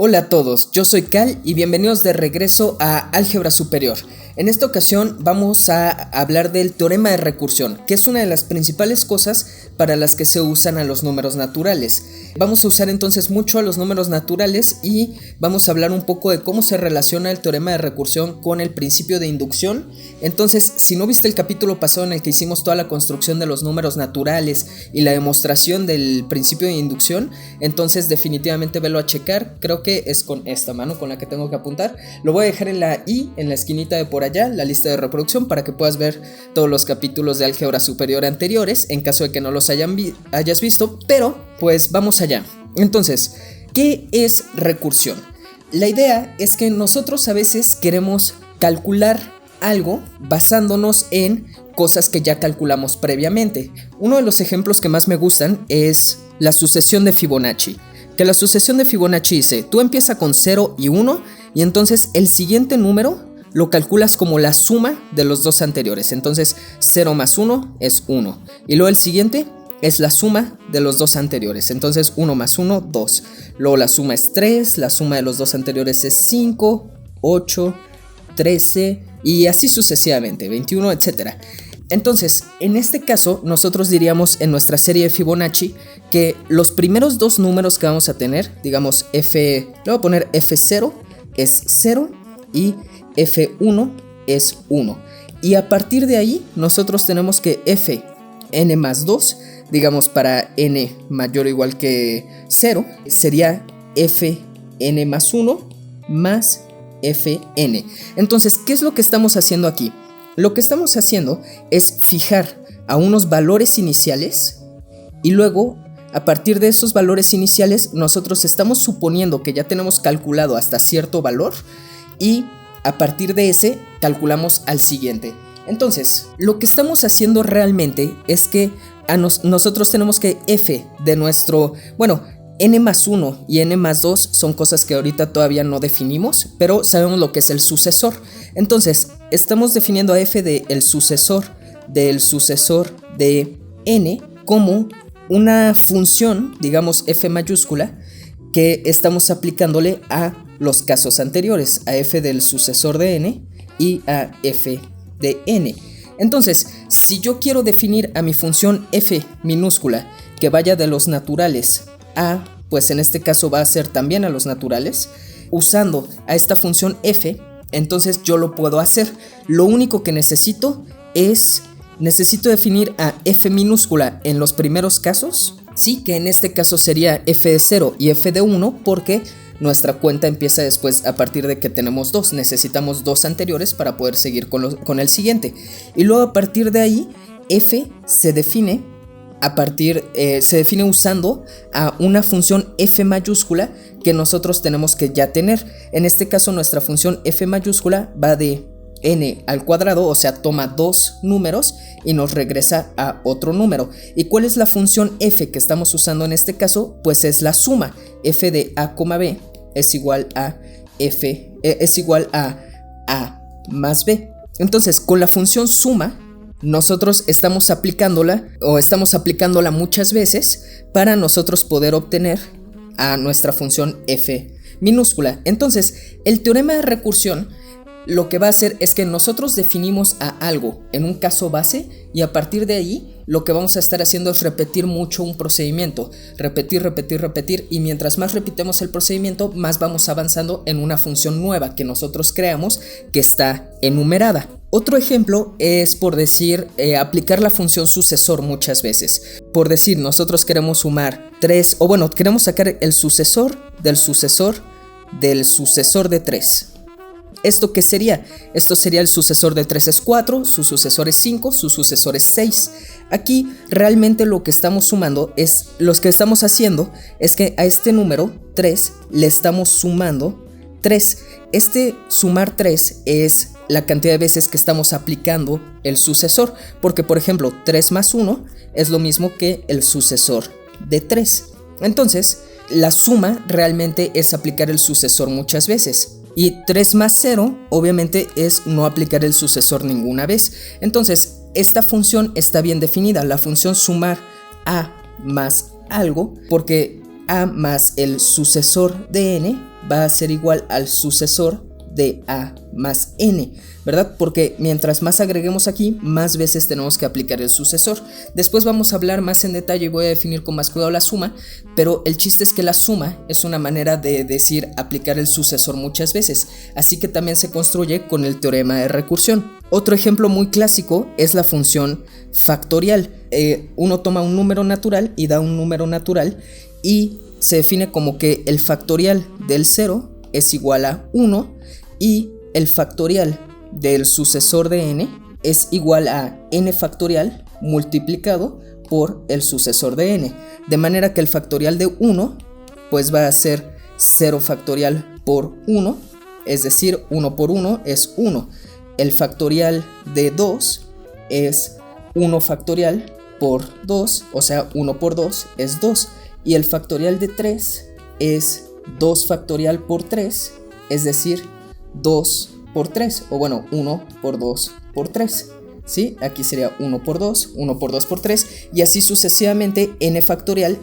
Hola a todos, yo soy Cal y bienvenidos de regreso a Álgebra Superior. En esta ocasión vamos a hablar del teorema de recursión, que es una de las principales cosas para las que se usan a los números naturales. Vamos a usar entonces mucho a los números naturales y vamos a hablar un poco de cómo se relaciona el teorema de recursión con el principio de inducción. Entonces, si no viste el capítulo pasado en el que hicimos toda la construcción de los números naturales y la demostración del principio de inducción, entonces definitivamente velo a checar. Creo que es con esta mano con la que tengo que apuntar. Lo voy a dejar en la i, en la esquinita de por allá, la lista de reproducción, para que puedas ver todos los capítulos de álgebra superior anteriores, en caso de que no los hayas visto, pero pues vamos allá. Entonces, ¿qué es recursión? La idea es que nosotros a veces queremos calcular algo basándonos en cosas que ya calculamos previamente. Uno de los ejemplos que más me gustan es la sucesión de Fibonacci. Que la sucesión de Fibonacci dice, tú empiezas con 0 y 1 y entonces el siguiente número lo calculas como la suma de los dos anteriores. Entonces 0 más 1 es 1 y luego el siguiente es la suma de los dos anteriores. Entonces 1 más 1, 2. Luego la suma es 3, la suma de los dos anteriores es 5, 8, 13 y así sucesivamente, 21, etc. Entonces, en este caso, nosotros diríamos en nuestra serie de Fibonacci que los primeros dos números que vamos a tener, digamos le voy a poner F0 es 0 y F1 es 1. Y a partir de ahí, nosotros tenemos que Fn más 2, digamos para n mayor o igual que 0, sería Fn más 1 más Fn. Entonces, ¿qué es lo que estamos haciendo aquí? Lo que estamos haciendo es fijar a unos valores iniciales y luego, a partir de esos valores iniciales, nosotros estamos suponiendo que ya tenemos calculado hasta cierto valor y a partir de ese calculamos al siguiente. Entonces, lo que estamos haciendo realmente es que nosotros tenemos que f de nuestro, n más 1 y n más 2 son cosas que ahorita todavía no definimos, pero sabemos lo que es el sucesor. Entonces, estamos definiendo a f del sucesor de n como una función, digamos f mayúscula, que estamos aplicándole a los casos anteriores, a f del sucesor de n y a f de n. Entonces, si yo quiero definir a mi función f minúscula que vaya de los naturales a, pues en este caso va a ser también a los naturales, usando a esta función f, entonces yo lo puedo hacer. Lo único que necesito definir a f minúscula en los primeros casos, sí, que en este caso sería f de 0 y f de 1, porque nuestra cuenta empieza después a partir de que tenemos dos. Necesitamos dos anteriores para poder seguir con el siguiente. Y luego a partir de ahí, f se define usando a una función f mayúscula que nosotros tenemos que ya tener. En este caso nuestra función f mayúscula va de n al cuadrado, o sea, toma dos números y nos regresa a otro número. ¿Y cuál es la función f que estamos usando en este caso? Pues es la suma. F de a, b es igual a a más b. Entonces, con la función suma, nosotros estamos aplicándola muchas veces para nosotros poder obtener a nuestra función f minúscula. Entonces, el teorema de recursión lo que va a hacer es que nosotros definimos a algo en un caso base y a partir de ahí lo que vamos a estar haciendo es repetir mucho un procedimiento, repetir y mientras más repitemos el procedimiento, más vamos avanzando en una función nueva que nosotros creamos que está enumerada. Otro ejemplo es, por decir, aplicar la función sucesor muchas veces. Por decir, nosotros queremos sumar 3, queremos sacar el sucesor del sucesor de 3. ¿Esto qué sería? Esto sería el sucesor de 3 es 4, su sucesor es 5, su sucesor es 6. Aquí realmente lo que estamos haciendo es que a este número 3 le estamos sumando 3. Este sumar 3 es la cantidad de veces que estamos aplicando el sucesor, porque por ejemplo 3 más 1 es lo mismo que el sucesor de 3. Entonces, la suma realmente es aplicar el sucesor muchas veces. Y 3 más 0 obviamente es no aplicar el sucesor ninguna vez. Entonces esta función está bien definida, la función sumar a más algo, porque A más el sucesor de n va a ser igual al sucesor de A más n, ¿verdad? Porque mientras más agreguemos aquí, más veces tenemos que aplicar el sucesor. Después vamos a hablar más en detalle y voy a definir con más cuidado la suma, pero el chiste es que la suma es una manera de decir aplicar el sucesor muchas veces, así que también se construye con el teorema de recursión. Otro ejemplo muy clásico es la función factorial. Uno toma un número natural y da un número natural y se define como que el factorial del 0 es igual a 1 y el factorial del sucesor de n es igual a n factorial multiplicado por el sucesor de n, de manera que el factorial de 1 pues va a ser 0 factorial por 1, es decir, 1 por 1 es 1. El factorial de 2 es 1 factorial por 2, o sea, 1 por 2 es 2. Y el factorial de 3 es 2 factorial por 3, es decir, 2 por 3, o bueno, 1 por 2 por 3, ¿sí? Aquí sería 1 por 2, 1 por 2 por 3, y así sucesivamente n factorial,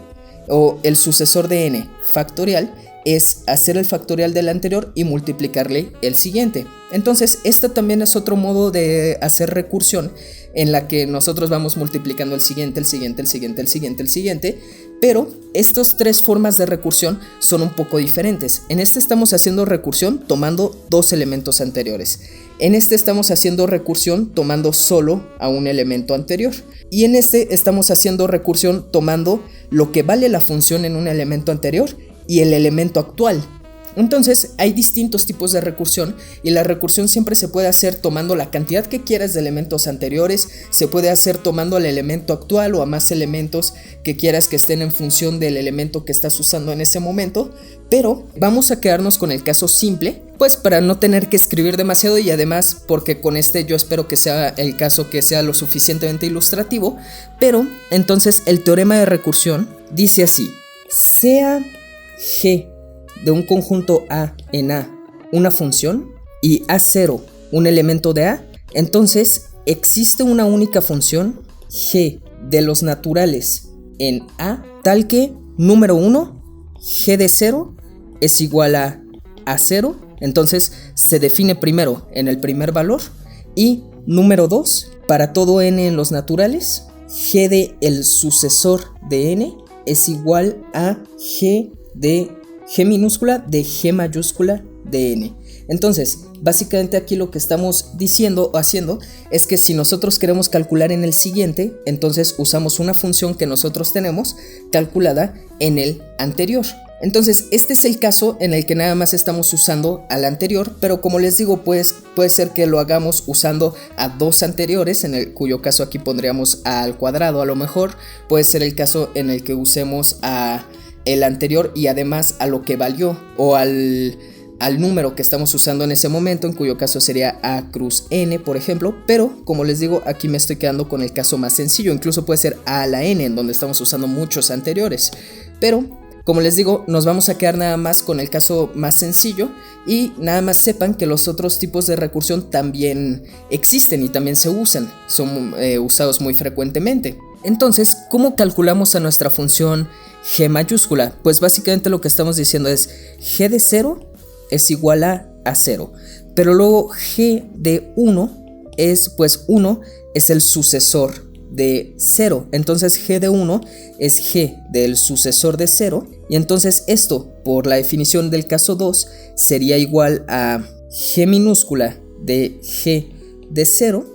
o el sucesor de n factorial, es hacer el factorial del anterior y multiplicarle el siguiente. Entonces, esto también es otro modo de hacer recursión, en la que nosotros vamos multiplicando el siguiente, el siguiente, el siguiente, el siguiente, el siguiente, pero estas tres formas de recursión son un poco diferentes. En este estamos haciendo recursión tomando dos elementos anteriores. En este estamos haciendo recursión tomando solo a un elemento anterior. Y en este estamos haciendo recursión tomando lo que vale la función en un elemento anterior y el elemento actual. Entonces hay distintos tipos de recursión y la recursión siempre se puede hacer tomando la cantidad que quieras de elementos anteriores, se puede hacer tomando al elemento actual o a más elementos que quieras que estén en función del elemento que estás usando en ese momento, pero vamos a quedarnos con el caso simple, pues para no tener que escribir demasiado y además porque con este yo espero que sea el caso que sea lo suficientemente ilustrativo. Pero entonces el teorema de recursión dice así: sea G de un conjunto A en A una función y A0 un elemento de A, entonces existe una única función G de los naturales en A tal que, número 1, G de 0 es igual a A0, entonces se define primero en el primer valor, y número 2, para todo n en los naturales, G de el sucesor de n es igual a G de G minúscula de G mayúscula de n. Entonces, básicamente aquí lo que estamos diciendo o haciendo es que si nosotros queremos calcular en el siguiente, entonces usamos una función que nosotros tenemos calculada en el anterior. Entonces, este es el caso en el que nada más estamos usando al anterior, pero como les digo, pues puede ser que lo hagamos usando a dos anteriores, cuyo caso aquí pondríamos a al cuadrado a lo mejor. Puede ser el caso en el que usemos a el anterior y además a lo que valió o al número que estamos usando en ese momento, en cuyo caso sería a cruz n, por ejemplo. Pero como les digo, aquí me estoy quedando con el caso más sencillo. Incluso puede ser a la n, en donde estamos usando muchos anteriores. Pero como les digo, nos vamos a quedar nada más con el caso más sencillo, y nada más sepan que los otros tipos de recursión también existen y también se usan, son usados muy frecuentemente. Entonces, ¿cómo calculamos a nuestra función G mayúscula? Pues básicamente lo que estamos diciendo es G de 0 es igual a 0, pero luego G de 1 es, pues 1 es el sucesor de 0, entonces G de 1 es G del sucesor de 0, y entonces esto, por la definición del caso 2, sería igual a G minúscula de G de 0,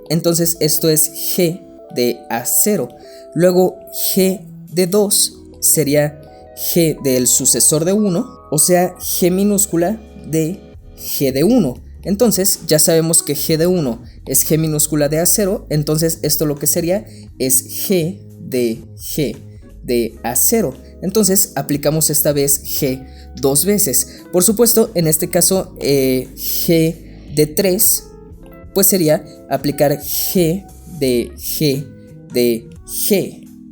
entonces esto es G de A0, luego G de 2 sería G del sucesor de 1, o sea G minúscula de G de 1. Entonces ya sabemos que G de 1 es G minúscula de A0, entonces esto lo que sería es G de A0. Entonces aplicamos esta vez G dos veces. Por supuesto, en este caso G de 3 pues sería aplicar G de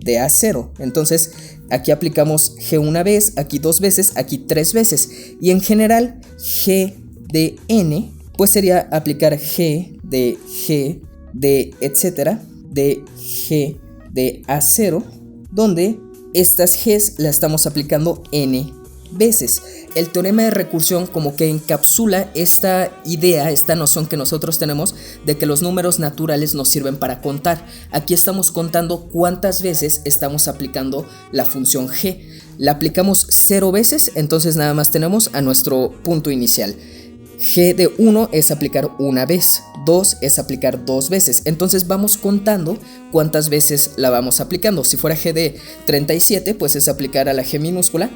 A0. Entonces aquí aplicamos G una vez, aquí dos veces, aquí tres veces, y en general G de n pues sería aplicar G de etcétera de G de A0, donde estas G's las estamos aplicando n veces. El teorema de recursión como que encapsula esta idea, esta noción que nosotros tenemos de que los números naturales nos sirven para contar. Aquí estamos contando cuántas veces estamos aplicando la función g. La aplicamos 0 veces, entonces nada más tenemos a nuestro punto inicial. G de 1 es aplicar una vez, 2 es aplicar 2 veces. Entonces vamos contando cuántas veces la vamos aplicando. Si fuera G de 37, pues es aplicar a la G minúscula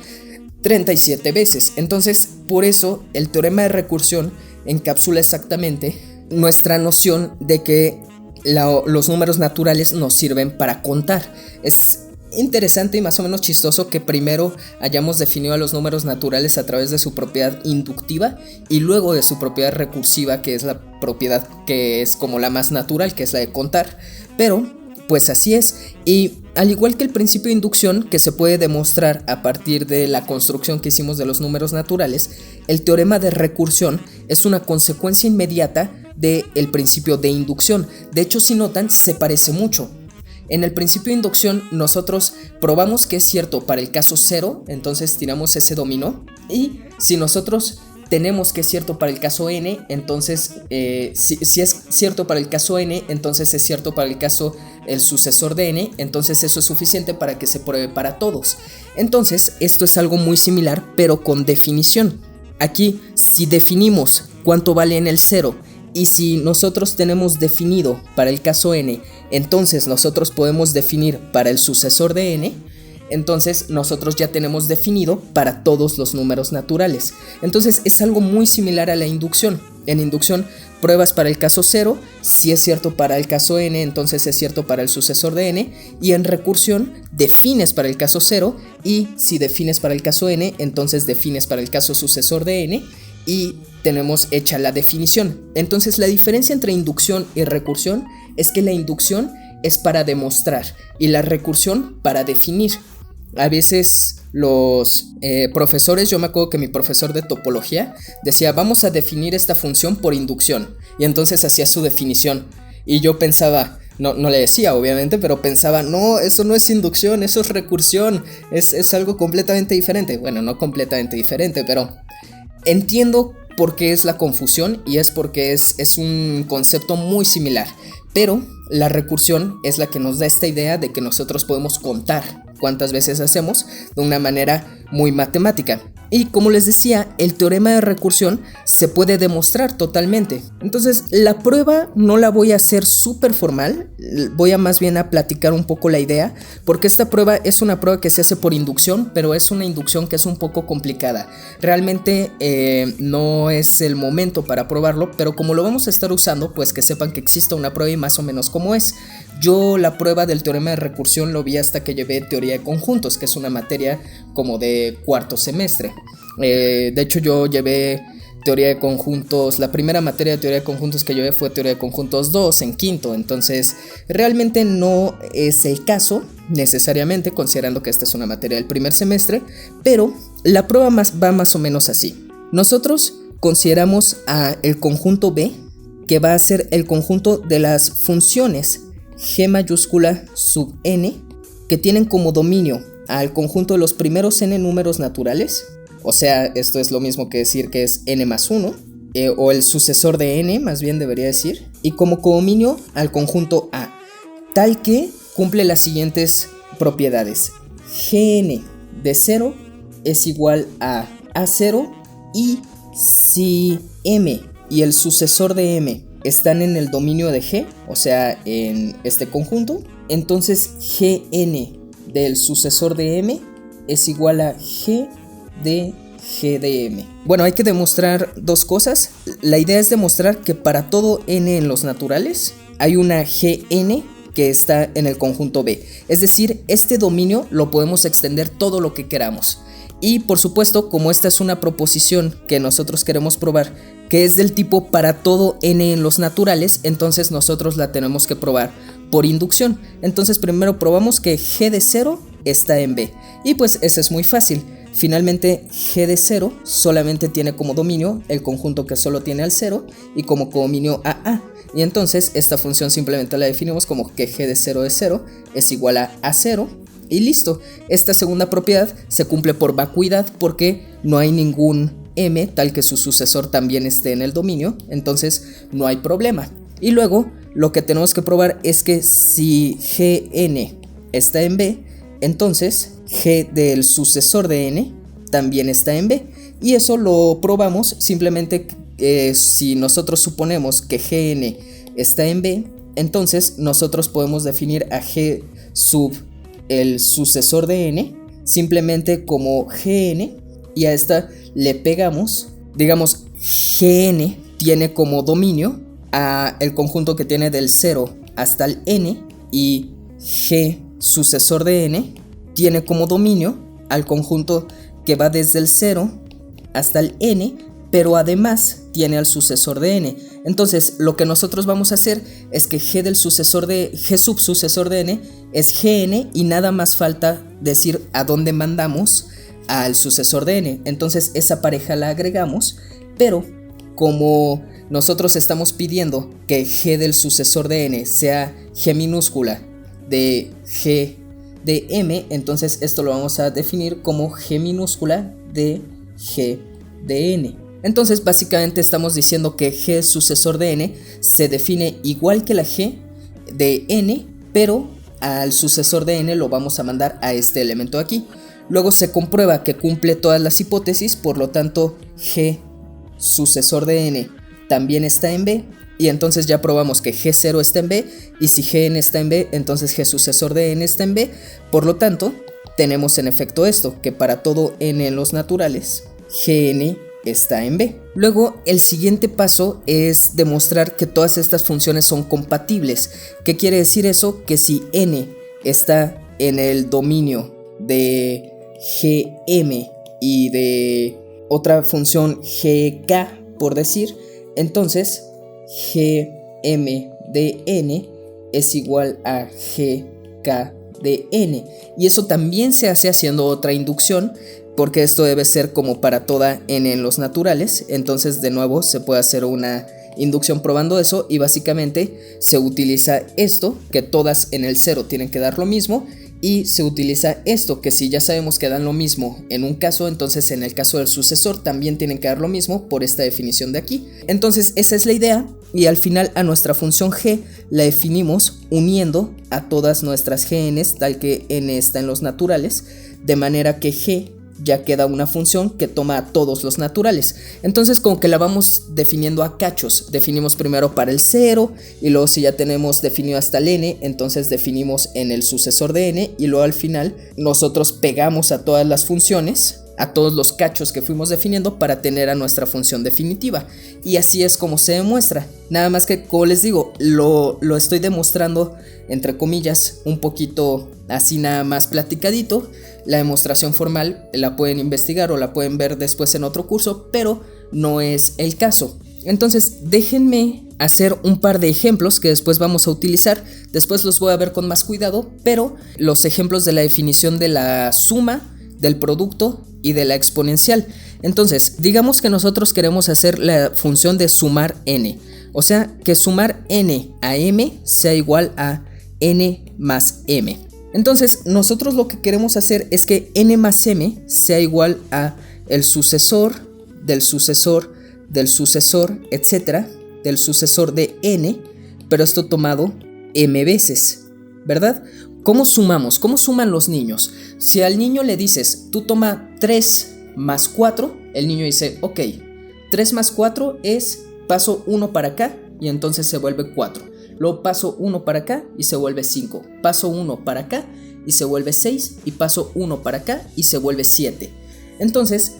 37 veces. Entonces, por eso el teorema de recursión encapsula exactamente nuestra noción de que los números naturales nos sirven para contar. Es interesante y más o menos chistoso que primero hayamos definido a los números naturales a través de su propiedad inductiva y luego de su propiedad recursiva, que es la propiedad que es como la más natural, que es la de contar. Pero pues así es, y al igual que el principio de inducción, que se puede demostrar a partir de la construcción que hicimos de los números naturales, el teorema de recursión es una consecuencia inmediata del principio de inducción. De hecho, si notan, se parece mucho. En el principio de inducción nosotros probamos que es cierto para el caso 0, entonces tiramos ese dominó, y si nosotros tenemos que es cierto para el caso n, entonces si es cierto para el caso n, entonces es cierto para el caso el sucesor de n, entonces eso es suficiente para que se pruebe para todos. Entonces esto es algo muy similar, pero con definición. Aquí, si definimos cuánto vale en el 0 y si nosotros tenemos definido para el caso n, entonces nosotros podemos definir para el sucesor de n, entonces nosotros ya tenemos definido para todos los números naturales. Entonces es algo muy similar a la inducción. En inducción pruebas para el caso 0, si es cierto para el caso n, entonces es cierto para el sucesor de n, y en recursión defines para el caso 0, y si defines para el caso n, entonces defines para el caso sucesor de n, y tenemos hecha la definición. Entonces la diferencia entre inducción y recursión es que la inducción es para demostrar y la recursión para definir. A veces los profesores, yo me acuerdo que mi profesor de topología decía, vamos a definir esta función por inducción, y entonces hacía su definición, y yo pensaba, no le decía obviamente, pero pensaba, no, eso no es inducción, eso es recursión, es algo completamente diferente. Bueno, no completamente diferente, pero entiendo por qué es la confusión, y es porque es un concepto muy similar, pero la recursión es la que nos da esta idea de que nosotros podemos contar cuántas veces hacemos de una manera muy matemática. Y como les decía, el teorema de recursión se puede demostrar totalmente. Entonces la prueba no la voy a hacer súper formal, voy a más bien a platicar un poco la idea, porque esta prueba es una prueba que se hace por inducción, pero es una inducción que es un poco complicada. Realmente no es el momento para probarlo, pero como lo vamos a estar usando, pues que sepan que existe una prueba y más o menos cómo es. Yo la prueba del teorema de recursión lo vi hasta que llevé teoría de conjuntos, que es una materia como de cuarto semestre. De hecho yo llevé teoría de conjuntos, la primera materia de teoría de conjuntos que llevé fue teoría de conjuntos 2 en quinto, entonces realmente no es el caso necesariamente, considerando que esta es una materia del primer semestre, pero la prueba va más o menos así. Nosotros consideramos a el conjunto B, que va a ser el conjunto de las funciones G mayúscula sub n, que tienen como dominio al conjunto de los primeros n números naturales. O sea, esto es lo mismo que decir que es n más 1, o el sucesor de n, más bien debería decir, y como codominio al conjunto A, tal que cumple las siguientes propiedades. Gn de 0 es igual a A0, y si m y el sucesor de m están en el dominio de G, o sea, en este conjunto, entonces Gn del sucesor de m es igual a G de G de m. Bueno, hay que demostrar dos cosas. La idea es demostrar que para todo n en los naturales hay una Gn que está en el conjunto B. Es decir, este dominio lo podemos extender todo lo que queramos. Y por supuesto, como esta es una proposición que nosotros queremos probar, que es del tipo para todo n en los naturales, entonces nosotros la tenemos que probar por inducción. Entonces primero probamos que G de 0 está en B. Y pues eso es muy fácil. Finalmente G de 0 solamente tiene como dominio el conjunto que solo tiene al 0 y como codominio a A. Y entonces esta función simplemente la definimos como que G de 0 es 0 es igual a A0, y listo. Esta segunda propiedad se cumple por vacuidad porque no hay ningún m tal que su sucesor también esté en el dominio, entonces no hay problema. Y luego lo que tenemos que probar es que si Gn está en B, entonces G del sucesor de n también está en B. Y eso lo probamos simplemente si nosotros suponemos que Gn está en B, entonces nosotros podemos definir a G sub el sucesor de n simplemente como Gn, y a esta le pegamos, digamos, Gn tiene como dominio a el conjunto que tiene del 0 hasta el n, y G sucesor de n tiene como dominio al conjunto que va desde el 0 hasta el n, pero además tiene al sucesor de n. Entonces lo que nosotros vamos a hacer es que G sub sucesor de n es Gn, y nada más falta decir a dónde mandamos al sucesor de n. Entonces esa pareja la agregamos, pero como nosotros estamos pidiendo que G del sucesor de n sea G minúscula de G de m, entonces esto lo vamos a definir como G minúscula de G de n. Entonces básicamente estamos diciendo que G sucesor de n se define igual que la G de n, pero al sucesor de n lo vamos a mandar a este elemento de aquí. Luego se comprueba que cumple todas las hipótesis, por lo tanto G sucesor de n también está en B, y entonces ya probamos que G0 está en B, y si Gn está en B, entonces G sucesor de n está en B. Por lo tanto tenemos en efecto esto, que para todo n en los naturales Gn está en B. Luego el siguiente paso es demostrar que todas estas funciones son compatibles. ¿Qué quiere decir eso? Que si n está en el dominio de Gm y de otra función Gk, por decir, entonces Gm de n es igual a Gk de n. Y eso también se hace haciendo otra inducción, porque esto debe ser como para toda n en los naturales. Entonces de nuevo se puede hacer una inducción probando eso, y básicamente se utiliza esto, que todas en el 0 tienen que dar lo mismo, y se utiliza esto, que si ya sabemos que dan lo mismo en un caso, entonces en el caso del sucesor también tienen que dar lo mismo por esta definición de aquí. Entonces esa es la idea, y al final a nuestra función g la definimos uniendo a todas nuestras gns tal que n está en los naturales, de manera que g ya queda una función que toma a todos los naturales. Entonces como que la vamos definiendo a cachos. Definimos primero para el 0, y luego si ya tenemos definido hasta el n, entonces definimos en el sucesor de n, y luego al final nosotros pegamos a todas las funciones, a todos los cachos que fuimos definiendo, para tener a nuestra función definitiva. Y así es como se demuestra. Nada más que, como les digo, lo estoy demostrando entre comillas un poquito así nada más platicadito. La demostración formal la pueden investigar o la pueden ver después en otro curso, pero no es el caso. Entonces déjenme hacer un par de ejemplos que después vamos a utilizar. Después los voy a ver con más cuidado, pero los ejemplos de la definición de la suma, del producto y de la exponencial. Entonces digamos que nosotros queremos hacer la función de sumar n, o sea que sumar n a m sea igual a n más m. Entonces nosotros lo que queremos hacer es que n más m sea igual a el sucesor del sucesor del sucesor, etcétera, del sucesor de n, pero esto tomado m veces, ¿verdad? ¿Cómo sumamos? ¿Cómo suman los niños? Si al niño le dices, tú toma 3 más 4, el niño dice, ok, 3 más 4 es paso 1 para acá y entonces se vuelve 4. Luego paso 1 para acá y se vuelve 5. Paso 1 para acá y se vuelve 6. Y paso 1 para acá y se vuelve 7. Entonces,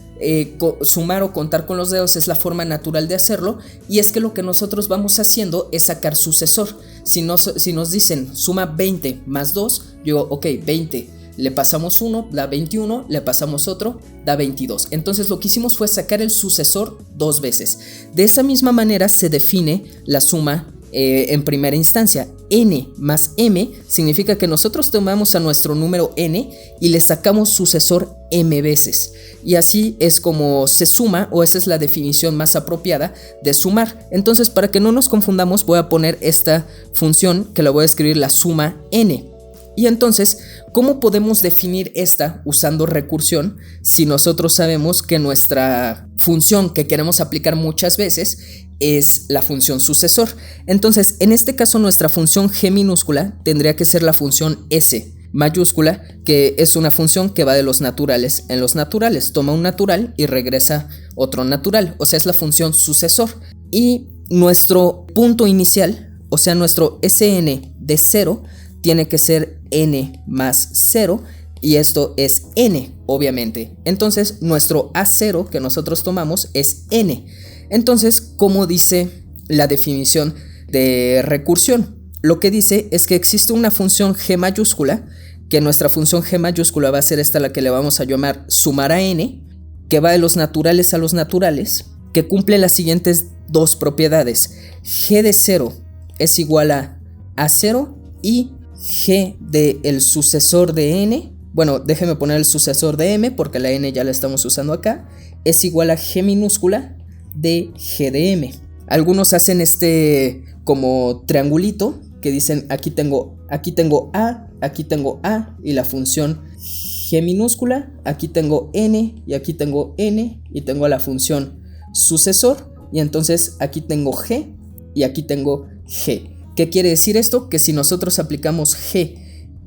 sumar o contar con los dedos es la forma natural de hacerlo. Y es que lo que nosotros vamos haciendo es sacar sucesor. Si nos dicen suma 20 más 2, yo digo, ok, 20. Le pasamos 1, da 21, le pasamos otro, da 22. Entonces lo que hicimos fue sacar el sucesor 2 veces. De esa misma manera se define la suma en primera instancia. N más m significa que nosotros tomamos a nuestro número n y le sacamos sucesor m veces. Y así es como se suma, o esa es la definición más apropiada de sumar. Entonces, para que no nos confundamos, voy a poner esta función que la voy a escribir la suma n. Y entonces, ¿Cómo podemos definir esta usando recursión si nosotros sabemos que nuestra función que queremos aplicar muchas veces es la función sucesor? Entonces, en este caso, nuestra función g minúscula tendría que ser la función s mayúscula, que es una función que va de los naturales en los naturales. Toma un natural y regresa otro natural, o sea, es la función sucesor. Y nuestro punto inicial, o sea, nuestro Sn de 0, tiene que ser n más 0, y esto es n, obviamente. Entonces, nuestro A0 que nosotros tomamos es n. Entonces, ¿cómo dice la definición de recursión? Lo que dice es que existe una función g mayúscula, que nuestra función g mayúscula va a ser esta, la que le vamos a llamar sumar a n, que va de los naturales a los naturales, que cumple las siguientes dos propiedades. G de 0 es igual a A0 y g del sucesor de n, bueno, déjeme poner el sucesor de m porque la n ya la estamos usando acá, es igual a g minúscula de g de m. Algunos hacen este como triangulito que dicen aquí tengo a, aquí tengo a y la función g minúscula, aquí tengo n y aquí tengo n y tengo la función sucesor, y entonces aquí tengo g y aquí tengo g. ¿Qué quiere decir esto? Que si nosotros aplicamos g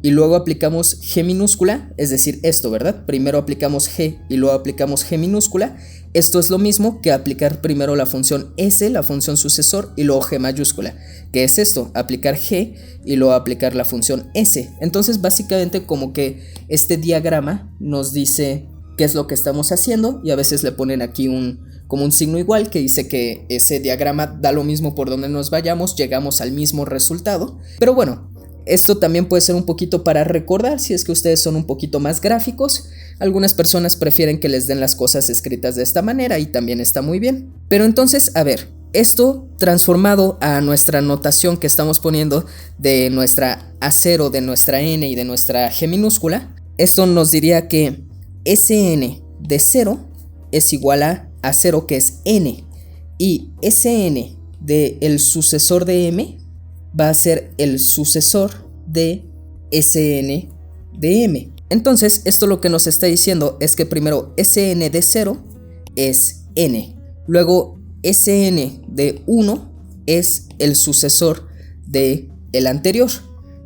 y luego aplicamos g minúscula, es decir, esto, ¿verdad? Primero aplicamos g y luego aplicamos g minúscula. Esto es lo mismo que aplicar primero la función s, la función sucesor, y luego g mayúscula. ¿Qué es esto? Aplicar g y luego aplicar la función s. Entonces, básicamente como que este diagrama nos dice qué es lo que estamos haciendo, y a veces le ponen aquí como un signo igual que dice que ese diagrama da lo mismo por donde nos vayamos, llegamos al mismo resultado. Pero bueno, esto también puede ser un poquito para recordar si es que ustedes son un poquito más gráficos. Algunas personas prefieren que les den las cosas escritas de esta manera y también está muy bien. Pero entonces, a ver, esto transformado a nuestra notación que estamos poniendo de nuestra A0, de nuestra n y de nuestra g minúscula, esto nos diría que Sn de 0 es igual a A0, que es n, y Sn de el sucesor de m va a ser el sucesor de Sn de m. Entonces, esto lo que nos está diciendo es que primero Sn de 0 es n, luego Sn de 1 es el sucesor de el anterior.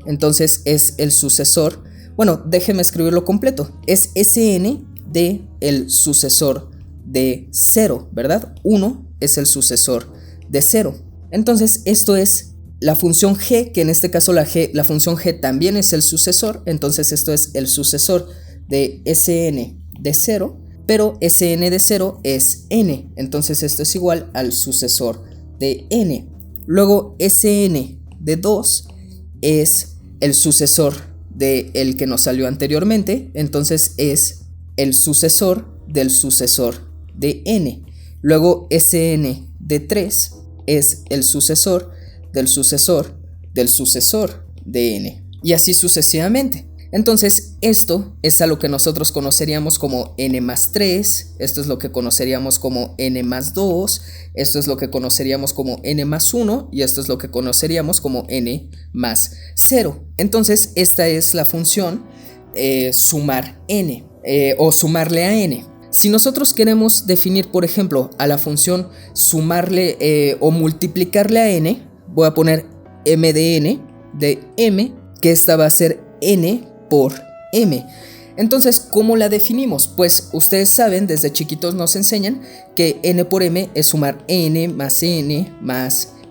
Entonces es el sucesor, bueno, déjeme escribirlo completo, es Sn de el sucesor de 0, ¿verdad? 1 es el sucesor de 0. Entonces esto es la función g, que en este caso la función g también es el sucesor. Entonces esto es el sucesor de Sn de 0, pero Sn de 0 es n, entonces esto es igual al sucesor de n. Luego Sn de 2 es el sucesor de el que nos salió anteriormente, entonces es el sucesor del sucesor de n. Luego Sn de 3 es el sucesor del sucesor del sucesor de n, y así sucesivamente. Entonces esto es a lo que nosotros conoceríamos como n más 3, esto es lo que conoceríamos como n más 2, esto es lo que conoceríamos como n más 1, y esto es lo que conoceríamos como n más 0. Entonces esta es la función sumar n, o sumarle a n. Si nosotros queremos definir, por ejemplo, a la función sumarle o multiplicarle a n, voy a poner m de n de m, que esta va a ser n por m. Entonces, ¿cómo la definimos? Pues ustedes saben, desde chiquitos nos enseñan que n por m es sumar n más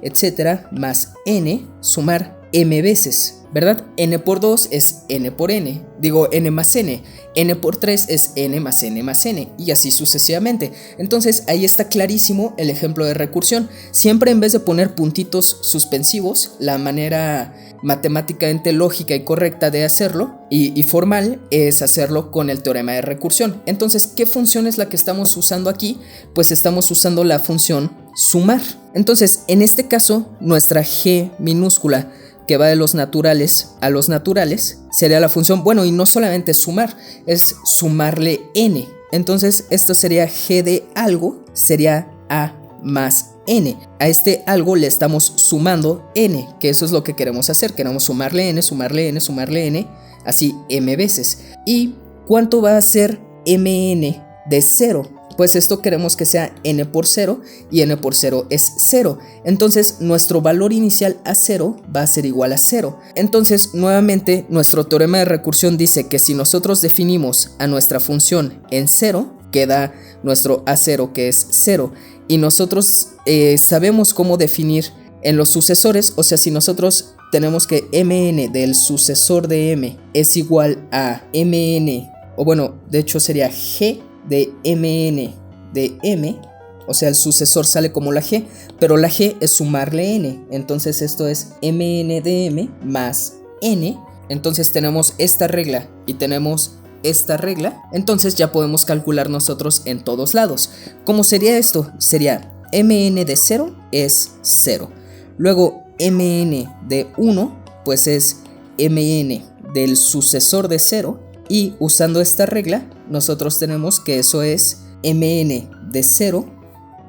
etcétera, más n, sumar m veces, ¿verdad? N por 2 es n por n, digo n más n por 3 es n más n, y así sucesivamente. Entonces ahí está clarísimo el ejemplo de recursión. Siempre en vez de poner puntitos suspensivos, la manera matemáticamente lógica y correcta de hacerlo y formal es hacerlo con el teorema de recursión. Entonces, ¿qué función es la que estamos usando aquí? Pues estamos usando la función sumar. Entonces, en este caso, nuestra g minúscula, que va de los naturales a los naturales, sería la función, bueno, y no solamente sumar, es sumarle n. Entonces esto sería g de algo, sería a más n. A este algo le estamos sumando n, que eso es lo que queremos hacer. Queremos sumarle n, sumarle n, sumarle n, así m veces. ¿Y cuánto va a ser mn de 0? Pues esto queremos que sea n por 0 y n por 0 es 0. Entonces nuestro valor inicial a 0 va a ser igual a 0. Entonces nuevamente nuestro teorema de recursión dice que si nosotros definimos a nuestra función en 0, queda nuestro a0 que es 0. Y nosotros sabemos cómo definir en los sucesores, o sea, si nosotros tenemos que mn del sucesor de m es igual a mn, o bueno, de hecho sería g de mn de m, o sea, el sucesor sale como la g, pero la g es sumarle n, entonces esto es mn de m más n. Entonces tenemos esta regla y tenemos esta regla, entonces ya podemos calcular nosotros en todos lados. ¿Cómo sería esto? Sería mn de 0 es 0, luego mn de 1 pues es mn del sucesor de 0, y usando esta regla nosotros tenemos que eso es mn de 0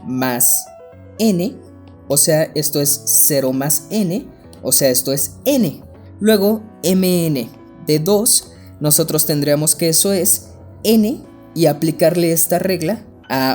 más n, o sea esto es 0 más n, o sea esto es n. Luego mn de 2 nosotros tendríamos que eso es n y aplicarle esta regla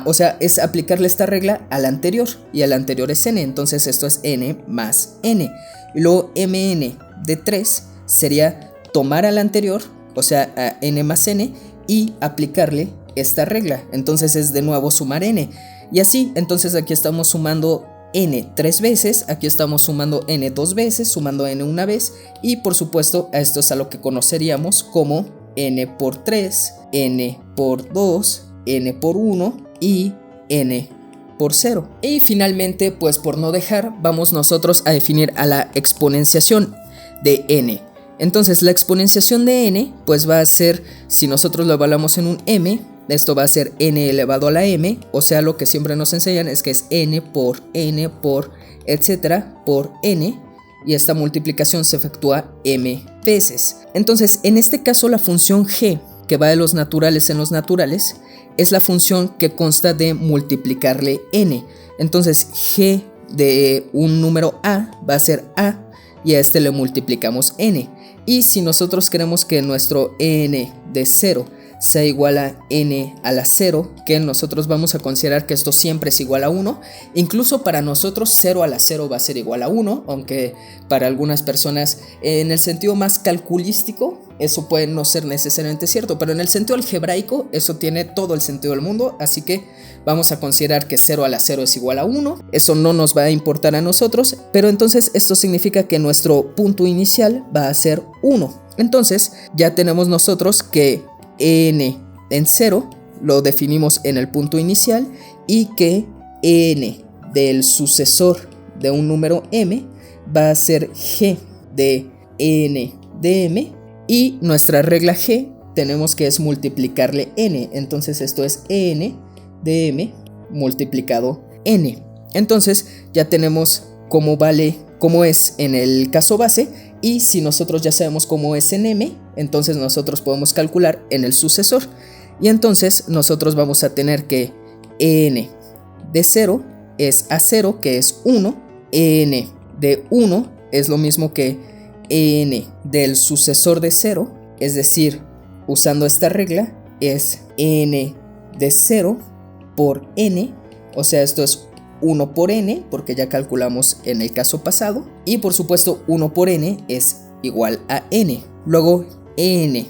o sea, es aplicarle esta regla al anterior, y al anterior es n, entonces esto es n más n. Y luego mn de 3 sería tomar al anterior, o sea, a n más n, y aplicarle esta regla, entonces es de nuevo sumar n. Y así, entonces aquí estamos sumando n 3 veces, aquí estamos sumando n 2 veces, sumando n una vez, y por supuesto a esto es a lo que conoceríamos como n por 3, n por 2, n por 1 y n por 0. Y finalmente, pues por no dejar, vamos nosotros a definir a la exponenciación de n. Entonces la exponenciación de n pues va a ser, si nosotros lo evaluamos en un m, esto va a ser n elevado a la m, o sea lo que siempre nos enseñan es que es n por etcétera por n, y esta multiplicación se efectúa m veces. Entonces en este caso la función g, que va de los naturales en los naturales, es la función que consta de multiplicarle n. Entonces g de un número a va a ser a, y a este le multiplicamos n. Y si nosotros queremos que nuestro n de 0 sea igual a n a la 0, que nosotros vamos a considerar que esto siempre es igual a 1, incluso para nosotros 0 a la 0 va a ser igual a 1, aunque para algunas personas en el sentido más calculístico eso puede no ser necesariamente cierto, pero en el sentido algebraico eso tiene todo el sentido del mundo, así que vamos a considerar que 0 a la 0 es igual a 1, eso no nos va a importar a nosotros, pero entonces esto significa que nuestro punto inicial va a ser 1. Entonces ya tenemos nosotros que n en 0 lo definimos en el punto inicial, y que n del sucesor de un número m va a ser g de n de m, y nuestra regla g tenemos que es multiplicarle n, entonces esto es n de m multiplicado n. Entonces ya tenemos cómo es en el caso base, y si nosotros ya sabemos cómo es en m, entonces nosotros podemos calcular en el sucesor, y entonces nosotros vamos a tener que n de 0 es a0 que es 1, n de 1 es lo mismo que n del sucesor de 0, es decir, usando esta regla es n de 0 por n, o sea esto es 1 por n, porque ya calculamos en el caso pasado, y por supuesto 1 por n es igual a n. Luego n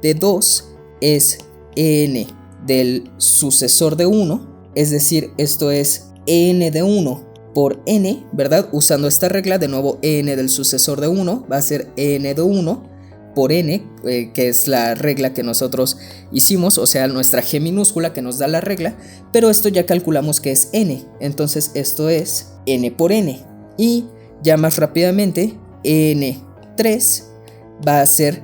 de 2 es n del sucesor de 1, es decir, esto es n de 1 por n, ¿verdad? Usando esta regla, de nuevo n del sucesor de 1 va a ser n de 1 por n, que es la regla que nosotros hicimos, o sea, nuestra g minúscula que nos da la regla, pero esto ya calculamos que es n, entonces esto es n por n, y ya más rápidamente n3 va a ser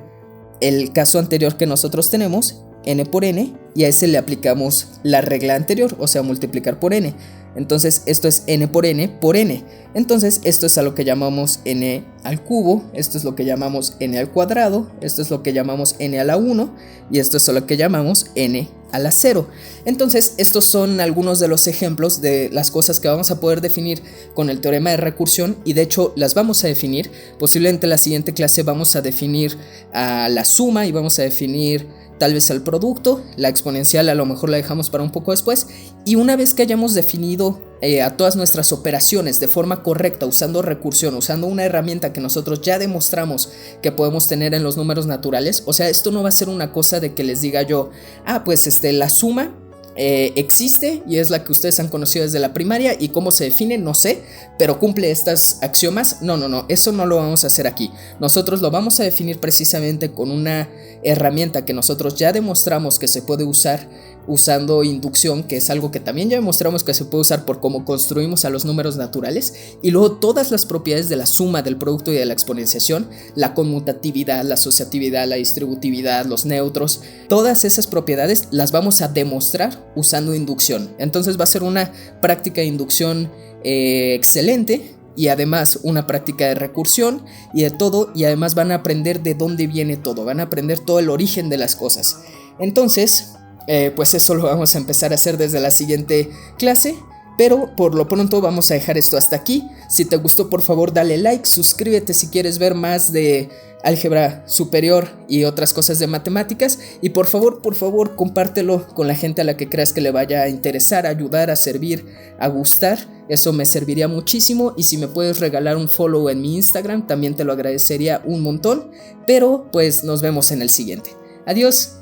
el caso anterior que nosotros tenemos, n por n, y a ese le aplicamos la regla anterior, o sea, multiplicar por n. Entonces esto es n por n por n. Entonces esto es a lo que llamamos n al cubo, esto es lo que llamamos n al cuadrado, esto es lo que llamamos n a la 1, y esto es a lo que llamamos n a la 0. Entonces, estos son algunos de los ejemplos de las cosas que vamos a poder definir con el teorema de recursión, y de hecho las vamos a definir. Posiblemente en la siguiente clase vamos a definir a la suma y vamos a definir tal vez al producto. La exponencial a lo mejor la dejamos para un poco después, y una vez que hayamos definido a todas nuestras operaciones de forma correcta, usando recursión, usando una herramienta que nosotros ya demostramos que podemos tener en los números naturales. O sea, esto no va a ser una cosa de que les diga yo, pues la suma existe y es la que ustedes han conocido desde la primaria, y cómo se define no sé, pero cumple estas axiomas. No, eso no lo vamos a hacer aquí. Nosotros lo vamos a definir precisamente con una herramienta que nosotros ya demostramos que se puede usar usando inducción, que es algo que también ya demostramos que se puede usar por cómo construimos a los números naturales, y luego todas las propiedades de la suma, del producto y de la exponenciación, la conmutatividad, la asociatividad, la distributividad, los neutros, todas esas propiedades las vamos a demostrar usando inducción. Entonces va a ser una práctica de inducción excelente, y además una práctica de recursión y de todo, y además van a aprender de dónde viene todo, van a aprender todo el origen de las cosas. Entonces pues eso lo vamos a empezar a hacer desde la siguiente clase, pero por lo pronto vamos a dejar esto hasta aquí. Si te gustó, por favor dale like, suscríbete si quieres ver más de álgebra superior y otras cosas de matemáticas, y por favor compártelo con la gente a la que creas que le vaya a interesar, a ayudar, a servir, a gustar. Eso me serviría muchísimo, y si me puedes regalar un follow en mi Instagram también te lo agradecería un montón. Pero pues nos vemos en el siguiente. Adiós.